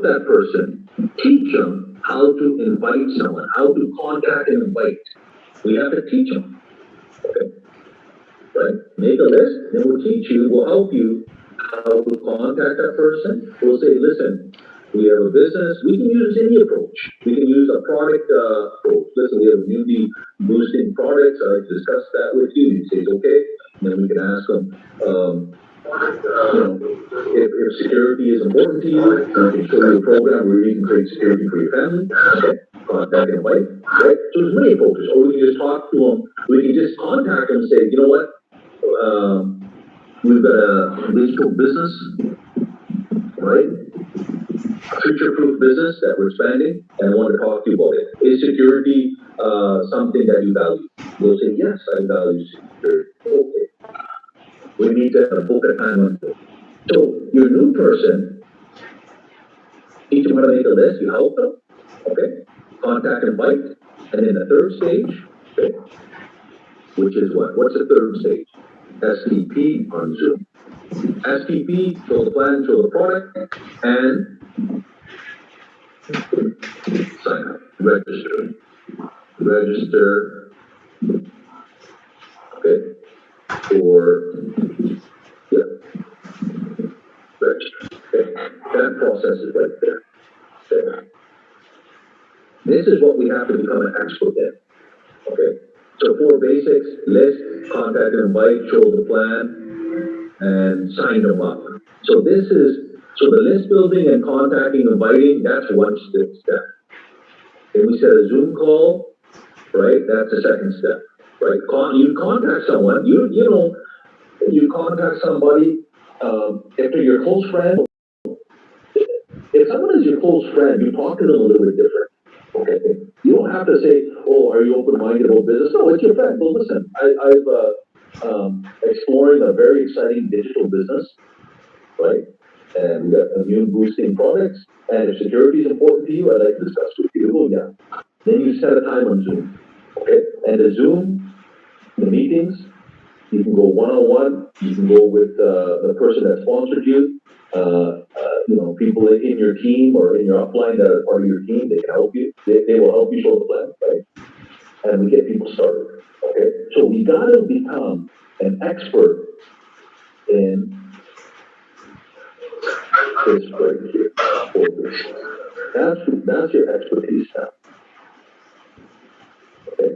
that person, teach them how to invite someone, how to contact and invite. We have to teach them, okay? Right? Make a list, and we'll teach you, we'll help you how to contact that person. We'll say, listen, we have a business, we can use any approach. We can use a product approach. Listen, we have a newbie boosting products, I discussed that with you. You say, okay, and then we can ask them, if security is important to you, we can show you a program where you can create security for your family. Okay, contact and invite, right? So there's many approaches. Or we can just talk to them. We can just contact them and say, you know what? We've got a digital business, right? A future-proof business that we're expanding, and I want to talk to you about it. Is security something that you value? They'll say, yes, I value security. Okay. We need to book a time on it. So your new person, teach them how to make a list, you help them, okay? Contact and invite. And then the third stage, okay, which is what? What's the third stage? STP on Zoom. STP, show the plan, show the product, and sign up, register. Register, okay, for, yeah, register. Okay, that process is right there. Okay. This is what we have to become an expert in. Okay. So four basics: list, contact and invite, show the plan, and sign them up. So the list building and contacting, inviting, that's one step. Then we set a Zoom call, right? That's the second step, right? You contact someone, you contact somebody, if they're your close friend. If someone is your close friend, you talk to them a little bit different. Okay. You don't have to say, "Oh, are you open-minded about business?" No, it's your friend. Well, listen, I've exploring a very exciting digital business, right? And we got immune boosting products. And if security is important to you, I'd like to discuss with you. Oh, yeah. Then you set a time on Zoom. Okay. And the Zoom, the meetings, you can go one-on-one. You can go with the person that sponsored you. People in your team or in your upline that are part of your team, they can help you. They will help you show the plan, right? And we get people started. Okay, so we got to become an expert in this right here. That's your expertise now. Okay.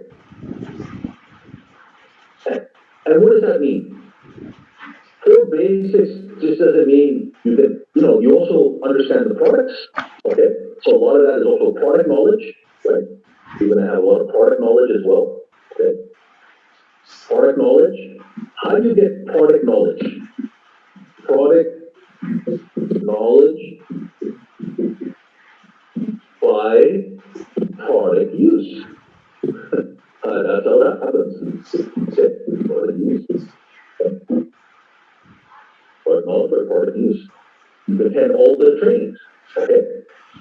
And what does that mean? Four basics just doesn't mean you also understand the products. Okay, so a lot of that is also product knowledge, right? You're going to have a lot of product knowledge as well. Okay, product knowledge. How do you get product knowledge? Product knowledge by product use. That's how that happens. Okay, product use. Okay. Product knowledge by product use. You can attend all the trainings. Okay,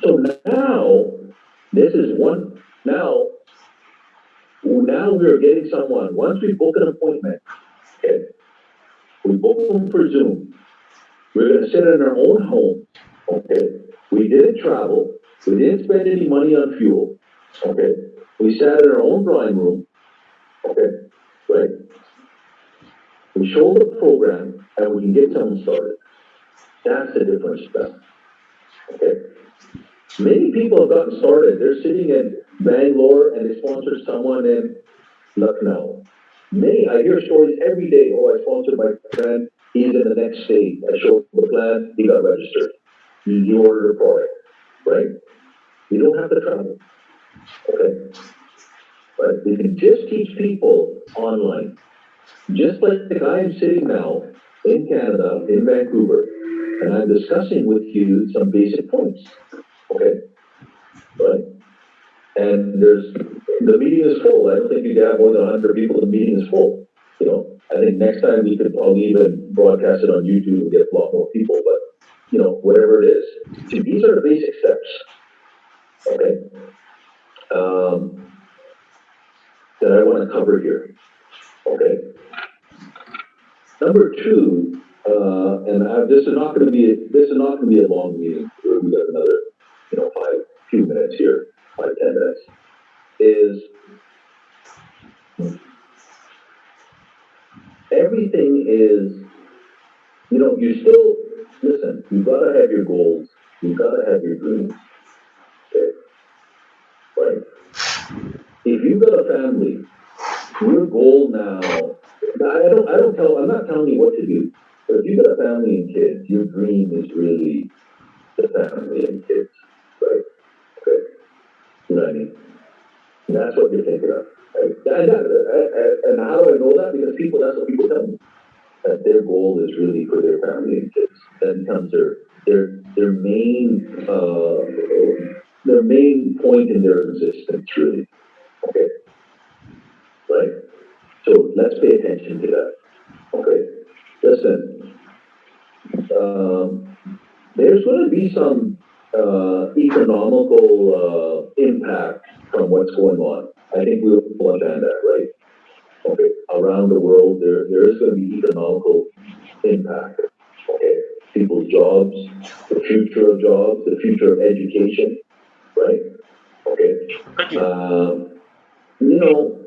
so now this is one. Now we're getting someone. Once we book an appointment, okay, we book them for Zoom. We're going to sit in our own home. Okay, we didn't travel. We didn't spend any money on fuel. Okay, we sat in our own drawing room. Okay, right. We show the program and we can get someone started. That's the difference stuff. Okay. Many people have gotten started. They're sitting in Bangalore and they sponsor someone in Lucknow. I hear stories every day. Oh, I sponsored my friend. He's in the next state. I showed the plan. He got registered. You ordered a product, right? You don't have to travel. Okay. But we can just teach people online. Just like the guy I'm sitting now in Canada, in Vancouver, and I'm discussing with you some basic points. Okay. Right? And the meeting is full. I don't think you can have more than 100 people. The meeting is full. I think next time we could probably even broadcast it on YouTube and get a lot more people, but whatever it is. See, these are the basic steps. Okay. That I want to cover here. Okay. Number two, this is not going to be a long meeting. We got another few minutes here, 5, 10 minutes, is everything is, you still, listen, you've got to have your goals, you've got to have your dreams, okay, right? If you've got a family, your goal now, I'm not telling you what to do, but if you've got a family and kids, your dream is really the family and kids, right? Okay, you know what I mean? And that's what you're thinking of. Right? And how do I know that? Because that's what people tell me. That their goal is really for their family and kids. That becomes their main point in their existence, really. Okay, right? So let's pay attention to that. Okay, listen. There's going to be some economical impact from what's going on. I think we all understand that, right? Okay, around the world, there is going to be economical impact. Okay, people's jobs, the future of jobs, the future of education, right? Okay, you know,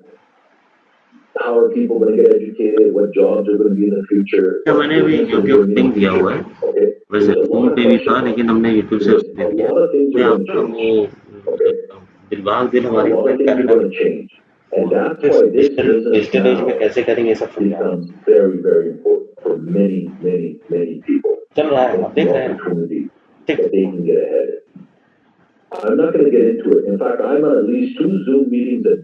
how are people going to get educated? What jobs are going to be in the future? क्या मैंने भी YouTube link दिया हुआ है Okay, वैसे there's a phone lot of पे भी था questions लेकिन हमने यूट्यूब से because उसको a दे दिया lot of things मैं are going to आपका change. वो Okay, दिलबाग दिल a हमारी lot of join things are करना going to change, and that's किस why this digital business digital age में now कैसे करेंगे सब समझा रहा becomes very, very important for many, many, many people. चल रहा है It's आप the देख रहे हैं opportunity ठीक that they can get ahead. I'm not going to get into it. In fact, I'm on at least 2 Zoom meetings a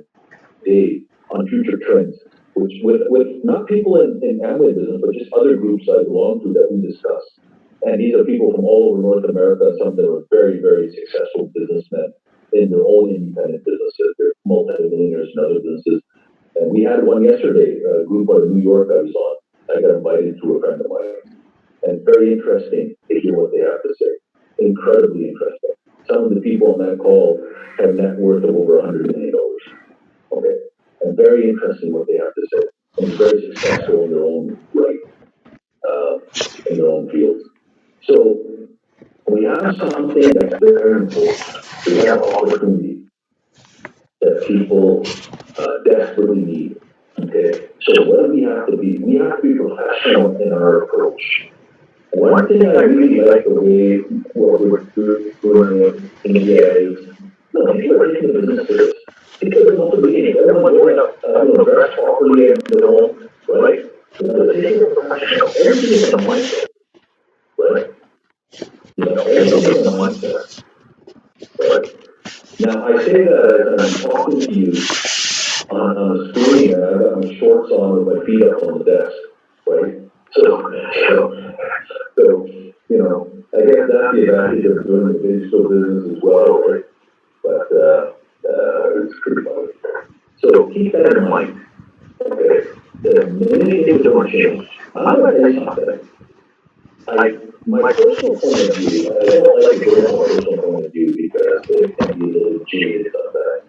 day on future trends, which with not people in Amway business, but just other groups I belong to that we discuss. And these are people from all over North America. Some of them are very, very successful businessmen in their own independent businesses. They're multi-millionaires in other businesses. And we had one yesterday, a group out of New York I was on. I got invited to a friend of mine. And very interesting to hear what they have to say. Incredibly interesting. Some of the people on that call have net worth of over $100 million. Okay. And very interesting what they have to say. And very successful in their own right, in their own fields. So we have something that's very important. We have opportunity that people desperately need. Okay. So what do we have to be? We have to be professional in our approach. One thing I really like the way what we're doing in India is, people are taking the business serious. People are also beginning. Everyone's going up, dressed properly in their home, right? They're taking it professional. Everything is a mindset, right? Everything is a mindset, right? Now I say that as I'm talking to you on a screen, and I've got my shorts on with my feet up on the desk, right? So, I guess that's the advantage of doing the digital business as well, right? But it's pretty funny. So keep that in mind. Okay. Many things are going to change. I'm going to tell you something. My personal point of view, I don't like to go into my personal point of view because it can be a little jaded sometimes.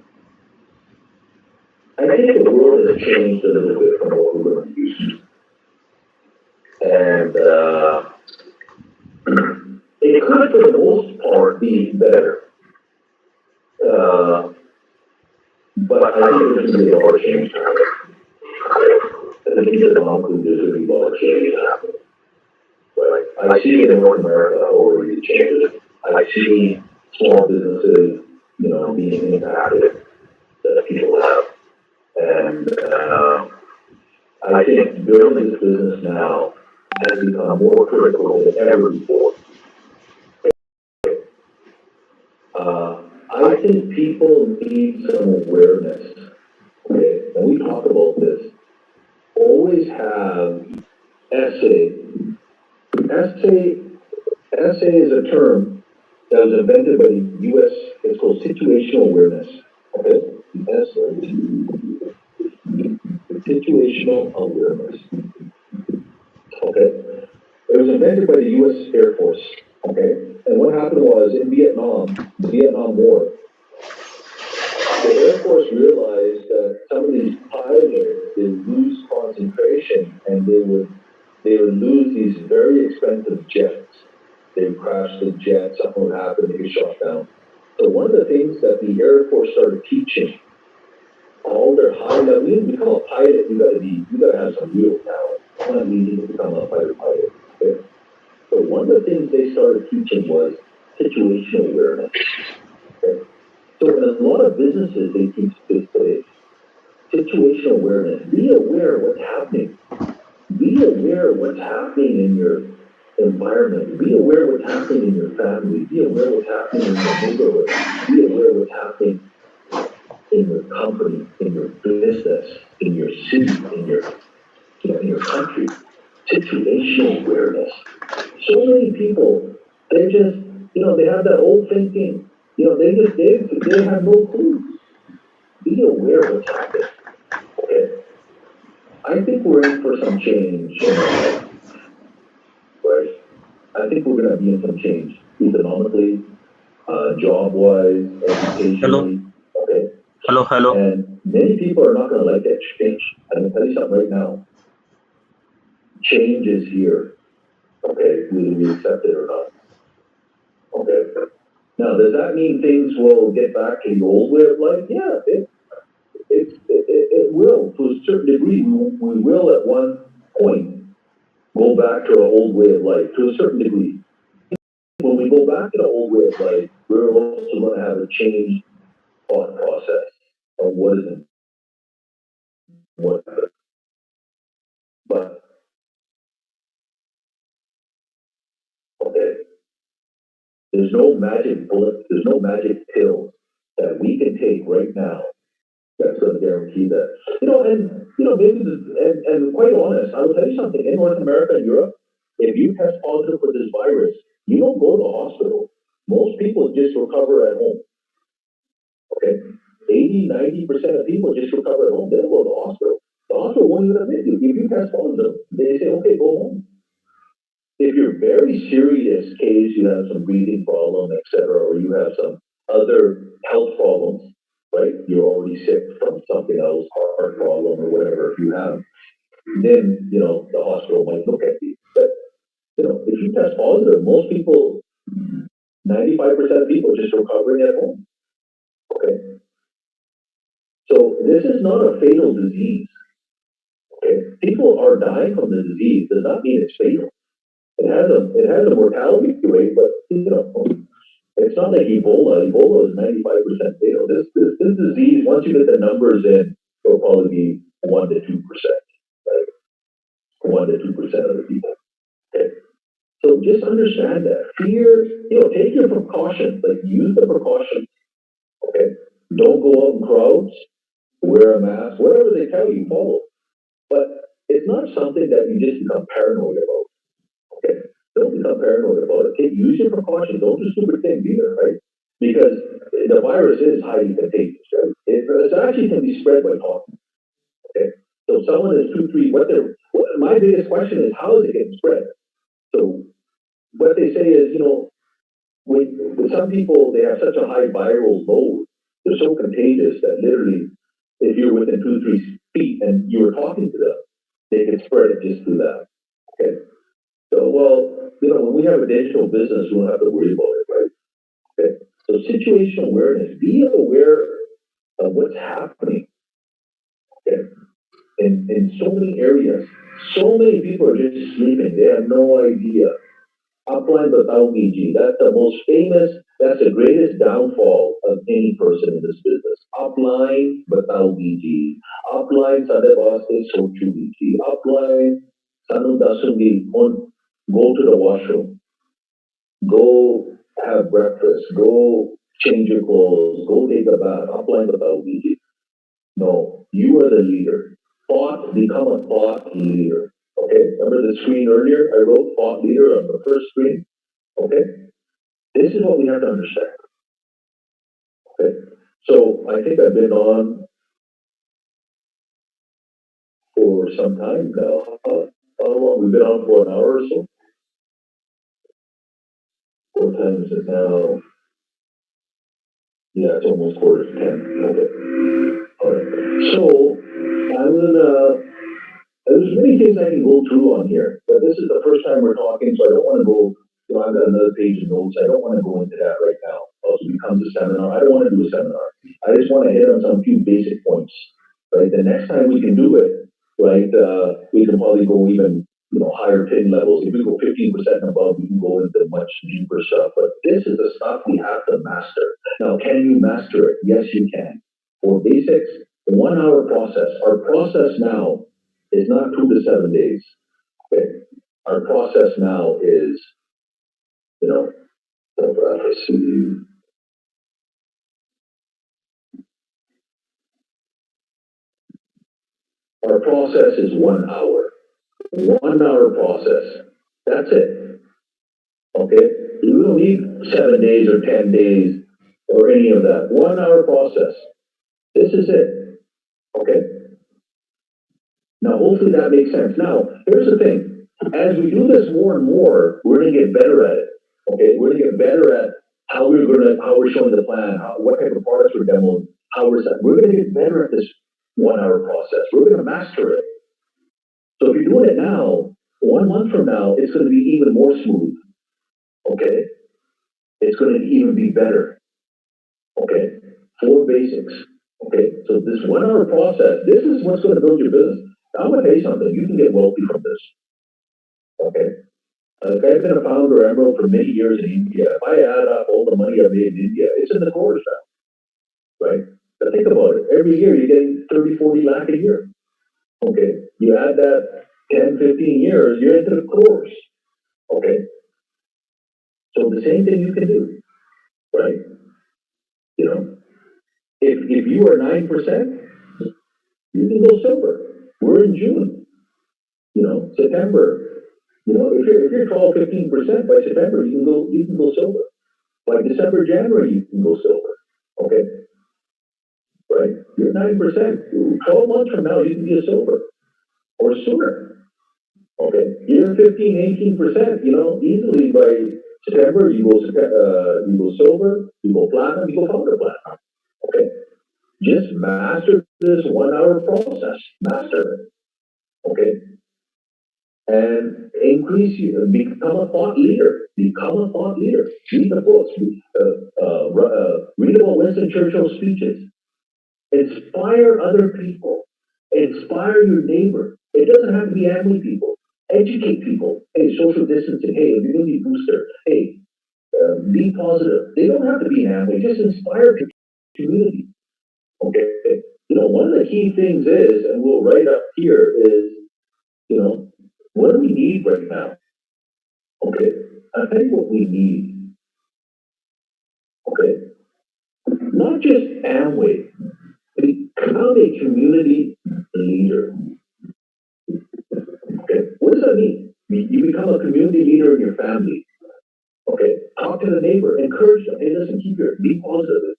I think the world has changed a little bit from what we were used to. And it could, for the most part, be better. But I think there's going to be a lot of change happening. I think economically there's going to be a lot of change happening. Right? I see it in North America already, the changes. I see small businesses, being impacted that people have. And I think building this business now has become more critical than ever before. I think people need some awareness. Okay, and we talk about this. Always have essay. Essay is a term that was invented by the U.S. It's called situational awareness. Okay, situational awareness. Okay, it was invented by the U.S. Air Force. Okay, and what happened was in Vietnam, the Vietnam War, the Air Force realized that some of these pilots would lose concentration and they would lose these very expensive jets. They would crash the jet, something would happen, they get shot down. So one of the things that the Air Force started teaching all their high level, you become a pilot, you gotta have some real talent. It's not easy to become a fighter pilot. Okay? So one of the things they started teaching was situational awareness. Okay? So in a lot of businesses, they teach this today. Situational awareness. Be aware of what's happening. Be aware of what's happening in your environment. Be aware of what's happening in your family. Be aware of what's happening in your neighborhood. Be aware of what's happening in your company, in your business, in your city, in your country. Situational awareness. So many people, they just, they have that old thinking. They have no clue. Be aware of what's happening. Okay. I think we're in for some change in our life, right? I think we're gonna be in some change economically, job-wise, Hello, educationally. Okay. hello, hello. And many people are not gonna like that change. I'm gonna tell you something right now. Change is here. Okay, whether we accept it or not. Okay. Now, does that mean things will get back to the old way of life? Yeah, it will to a certain degree. We will at one point go back to our old way of life to a certain degree. When we go back to the old way of life, we're also going to have a changed thought process of what is and what. But okay, there's no magic bullet. There's no magic pill that we can take right now that's going to guarantee that. Maybe, and quite honest, I will tell you something. In North America and Europe, if you test positive for this virus, you don't go to the hospital. Most people just recover at home. Okay, 80, 90% of people just recover at home. They don't go to the hospital. The hospital won't even admit you. If you test positive, they say, okay, go home. If you're very serious case, you have some breathing problem, etc., or you have some other health problems, right? You're already sick from something else, heart problem or whatever if you have, then the hospital might look at you. But if you test positive, most people, 95% of people just recovering at home. Okay. So this is not a fatal disease. Okay. People are dying from the disease, does not mean it's fatal. It has a mortality rate, but it's not like Ebola. Ebola is 95% fatal. This disease, once you get the numbers in, it'll probably be 1 to 2%, right? 1 to 2% of the people. Okay. So just understand that. Fear, take your precautions, like use the precautions. Okay. Don't go out in crowds, wear a mask, whatever they tell you, follow. But it's not something that you just become paranoid about. Okay. Don't become paranoid about it. Okay. Use your precautions. Don't do stupid things either, right? Because the virus is highly contagious, right? It actually can be spread by talking. Okay. So someone is 2, 3, my biggest question is how is it getting spread? So what they say is, with some people, they have such a high viral load, they're so contagious that literally, if you're within 2, 3 feet and you were talking to them, they can spread it just through that. Okay. So, well, when we have a digital business, we don't have to worry about it, right? Okay. So situational awareness, be aware of what's happening. Okay. In so many areas, so many people are just sleeping. They have no idea. Upline without BG. That's the most famous, that's the greatest downfall of any person in this business. Upline without BG. Upline sa devaste sochu BG. Upline sanu dasungi on go to the washroom. Go have breakfast. Go change your clothes. Go take a bath. Upline without BG. No, you are the leader. Become a thought leader. Okay, remember the screen earlier? I wrote thought leader on the first screen. Okay, this is what we have to understand. Okay, so I think I've been on for some time now. How long? We've been on for an hour or so. What time is it now? Yeah, it's almost 9:45. Okay. All right. So I'm gonna. There's many things I can go through on here, but this is the first time we're talking, so I don't want to go. I've got another page of notes. I don't want to go into that right now. also becomes a seminar. I don't want to do a seminar. I just want to hit on some few basic points, right? The next time we can do it, right, we can probably go even, higher pin levels. If we go 15% and above, we can go into much deeper stuff. But this is the stuff we have to master. Now, can you master it? Yes, you can. For basics, 1 hour process. Our process now is not 2 to 7 days. Okay. Our process now is, let's see. Our process is 1 hour. 1 hour process. That's it. Okay? You don't need 7 days or 10 days or any of that. 1 hour process. This is it. Okay? Now, hopefully that makes sense. Now, here's the thing. As we do this more and more, we're going to get better at it. Okay? We're going to get better at how we're showing the plan, what type of products we're demoing, we're going to get better at this 1 hour process. We're going to master it. So if you're doing it now, 1 month from now, it's going to be even more smooth. Okay? It's going to even be better. Okay? 4 basics. Okay? So this 1 hour process, this is what's going to build your business. I'm going to tell you something. You can get wealthy from this. Okay? I've been a founder of Emerald for many years in India. If I add up all the money I made in India, it's in the crores now. Right? But think about it. Every year you're getting 30, 40 lakh a year. Okay? You add that 10, 15 years, you're into the crores. Okay? So the same thing you can do. Right? If you are 9%, you can go silver. We're in June. September. If you're 12, 15%, by September you can go silver. By December, January you can go silver. Okay? Right? You're 9%. 12 months from now you can be a silver. Or sooner. Okay? You're 15, 18%, easily by September you go silver, you go platinum, you go founder platinum. Okay? Just master this 1 hour process. Master it. Okay? And become a thought leader. Become a thought leader. Read the books. Read about Winston Churchill's speeches. Inspire other people. Inspire your neighbor. It doesn't have to be Amway people. Educate people. Hey, social distancing. Hey, immunity booster. Hey, be positive. They don't have to be Amway. Just inspire your community. Okay. One of the key things is, and we'll write up here, is, what do we need right now? Okay. I'll tell you what we need. Okay. Not just Amway. Become a community leader. Okay. What does that mean? You become a community leader in your family. Okay. Talk to the neighbor. Encourage them. Hey, listen, be positive.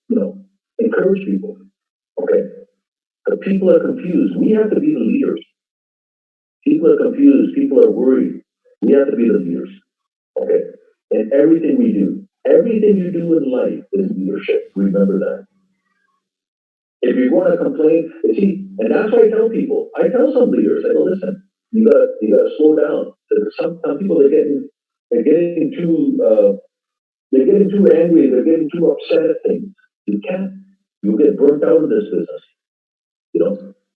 Encourage people. Okay. The people are confused. We have to be the leaders. People are confused. People are worried. We have to be the leaders. Okay. And everything you do in life is leadership. Remember that. If you're going to complain, and that's why I tell people. I tell some leaders, I go, listen, you gotta slow down. Some people they're getting too angry. They're getting too upset at things. You can't. You'll get burnt out in this business.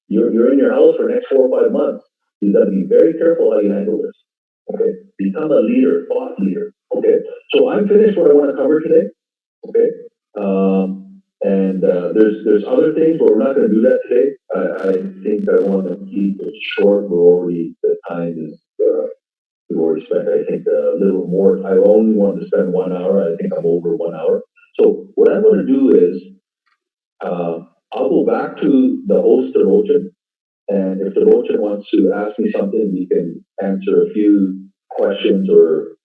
You're in your house for the next 4 or 5 months. You got to be very careful how you handle this. Okay, become a leader, thought leader. Okay, so I'm finished what I want to cover today. Okay, and there's other things, but we're not going to do that today. I think I want to keep it short. The time is we've already spent. I think a little more. I only wanted to spend 1 hour. I think I'm over 1 hour. So what I'm going to do is I'll go back to the host, Rochan, and if the Rochan wants to ask me something, we can answer a few questions, or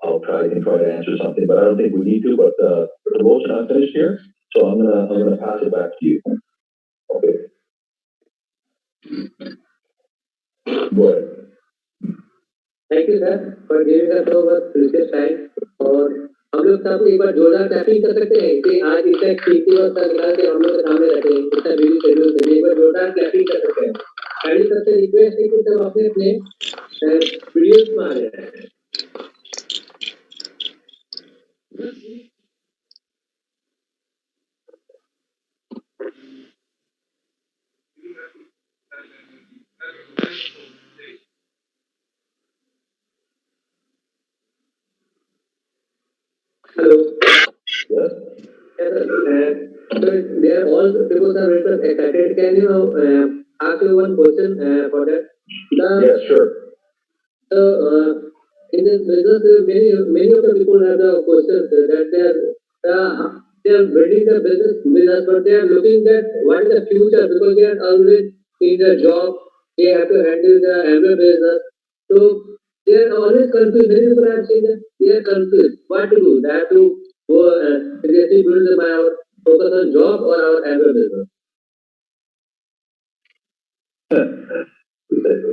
I can try to answer something, but I don't think we need to. But the Rochan, I'm finished here, so I'm gonna pass it back to you. Okay. Go ahead. Thank you sir for giving us so much precious time. और हम लोग सबको एक बार जोरदार clapping कर सकते हैं कि आज इतना कीमती वक्त निकाल के हम लोग के सामने रखे इतना बिजी शेड्यूल से एक बार जोरदार क्लैपिंग कर सकते हैं। काइंडली सबसे रिक्वेस्ट है कि सब अपने अपने वीडियोस में आ जाए। Hello. Yes? Yes, so they are all people are very much excited. Can you ask you one question for that? Yes, sure. So, in this business, many of the people have the questions that they are building the business, but they are looking at what is the future because they are always in the job. They have to handle the every business. So they are always confused. Many people have seen that they are confused. What to do? They have to go seriously build our focus on job or our every business.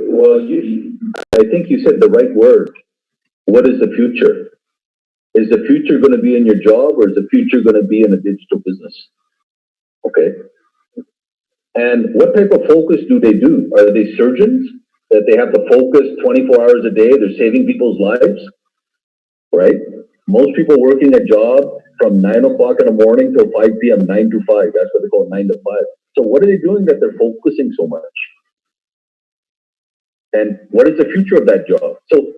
Well, I think you said the right word. What is the future? Is the future going to be in your job or is the future going to be in a digital business? Okay. And what type of focus do they do? Are they surgeons that they have to focus 24 hours a day? They're saving people's lives, right? Most people working a job from 9 o'clock in the morning till 5 p.m., 9 to 5. That's what they call 9 to 5. So what are they doing that they're focusing so much? And what is the future of that job? So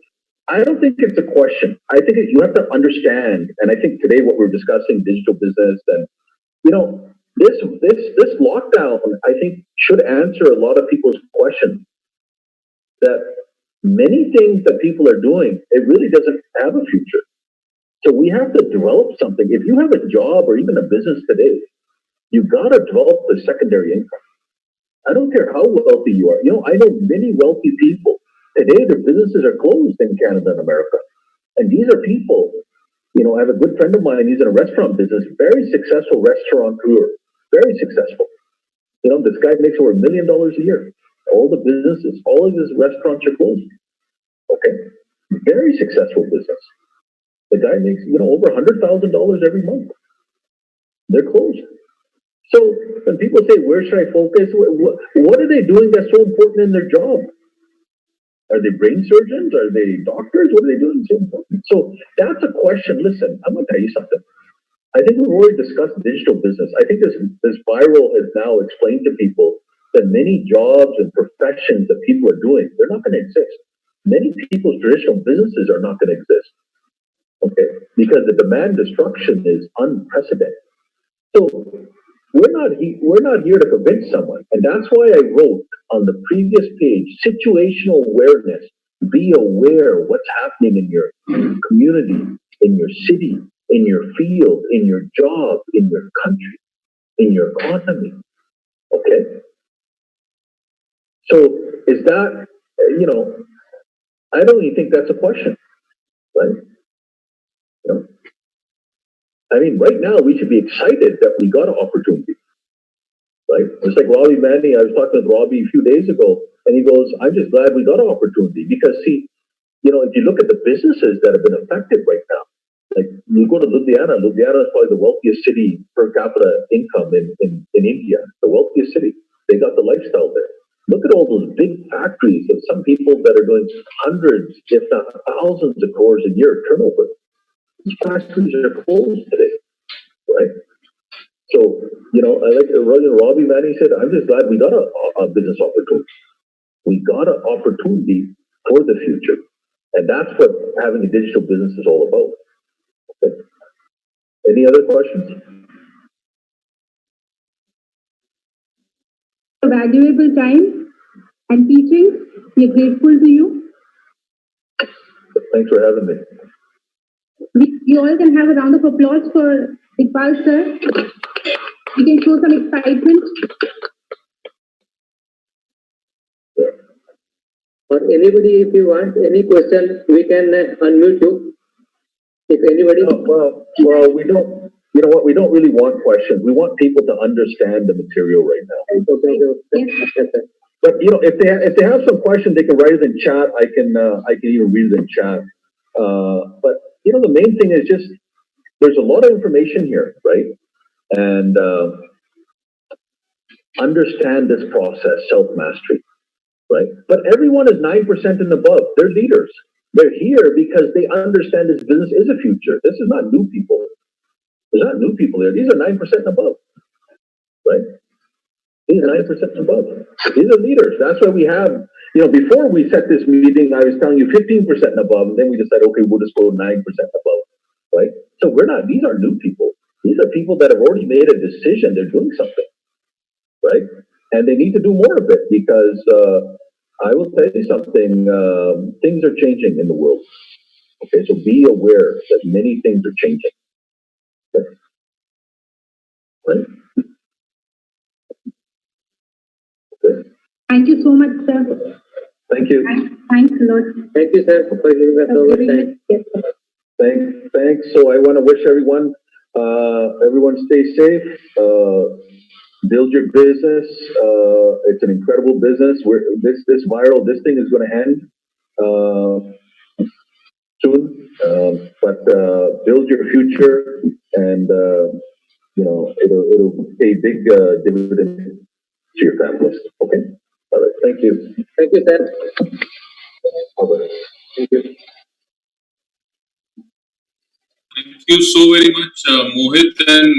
I don't think it's a question. I think you have to understand, and I think today what we're discussing, digital business, and you know, this lockdown, I think, should answer a lot of people's questions. That many things that people are doing, it really doesn't have a future. So we have to develop something. If you have a job or even a business today, you've got to develop the secondary income. I don't care how wealthy you are. You know, I know many wealthy people. Today, their businesses are closed in Canada and America. And these are people, you know, I have a good friend of mine, he's in a restaurant business, very successful restaurateur, very successful. You know, this guy makes over $1 million a year. All the businesses, all of his restaurants are closed. Okay. Very successful business. The guy makes, you know, over $100,000 every month. They're closed. So when people say, where should I focus? What are they doing that's so important in their job? Are they brain surgeons? Are they doctors? What are they doing so important? So that's a question. Listen, I'm going to tell you something. I think we've already discussed digital business. I think this viral has now explained to people that many jobs and professions that people are doing, they're not going to exist. Many people's traditional businesses are not going to exist. Okay, because the demand destruction is unprecedented. So we're not here to convince someone, and that's why I wrote on the previous page situational awareness. Be aware what's happening in your community, in your city, in your field, in your job, in your country, in your economy. Okay. So is that you know? I don't even think that's a question, right? You know? I mean, right now we should be excited that we got an opportunity. Right? It's like Robbie Manning. I was talking with Robbie a few days ago, and he goes, I'm just glad we got an opportunity because, see, you know, if you look at the businesses that have been affected right now, like you go to Ludhiana is probably the wealthiest city per capita income in India, the wealthiest city. They got the lifestyle there. Look at all those big factories of some people that are doing hundreds, if not thousands of crores a year turnover. These factories are closed today, right? So, you know, I like Robbie Manning said, I'm just glad we got a business opportunity. We got an opportunity for the future. And that's what having a digital business is all about. Okay. Any other questions? Valuable time and teaching. We are grateful to you. Thanks for having me. We all can have a round of applause for Iqbal sir. We can show some excitement. Or anybody, if you want any question, we can unmute you. If anybody. Well, we don't. You know what? We don't really want questions. We want people to understand the material right now. Okay. Yes. But you know, if they have some questions, they can write it in chat. I can even read it in chat. But you know, the main thing is just there's a lot of information here, right? And understand this process, self-mastery, right? But everyone is 9% and above. They're leaders. They're here because they understand this business is a future. This is not new people. There's not new people here. These are 9% and above, right? These are 9% and above. These are leaders. That's why we have, before we set this meeting, I was telling you 15% and above, and then we decided, okay, we'll just go 9% above, right? So these aren't new people. These are people that have already made a decision. They're doing something, right? And they need to do more of it because I will tell you something, things are changing in the world. Okay, so be aware that many things are changing. Okay. Right? Okay. Thank you so much, sir. Thank you. Thanks a lot. Thank you, sir, for giving us over time. Yes, sir. Thanks. So I want to wish everyone stay safe, build your business. It's an incredible business. This viral, this thing is going to end soon. But build your future, and it'll pay big dividends to your families. Okay. All right. Thank you. Thank you, sir. All right. Thank you. Thank you so very much, Mohit and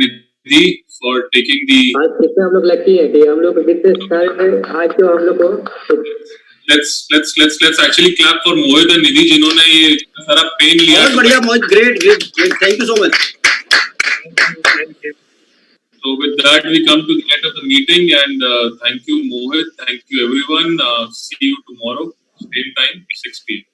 Nidhi, for taking the. आज कितने हम लोग lucky हैं कि हम लोग कितने सारे आज तो हम लोग को Let's actually clap for Mohit and Nidhi जिन्होंने ये सारा पेन लिया. बहुत बढ़िया मोहित, great. Thank you so much. So with that we come to the end of the meeting, and thank you Mohit, thank you everyone. See you tomorrow, same time, 6 p.m.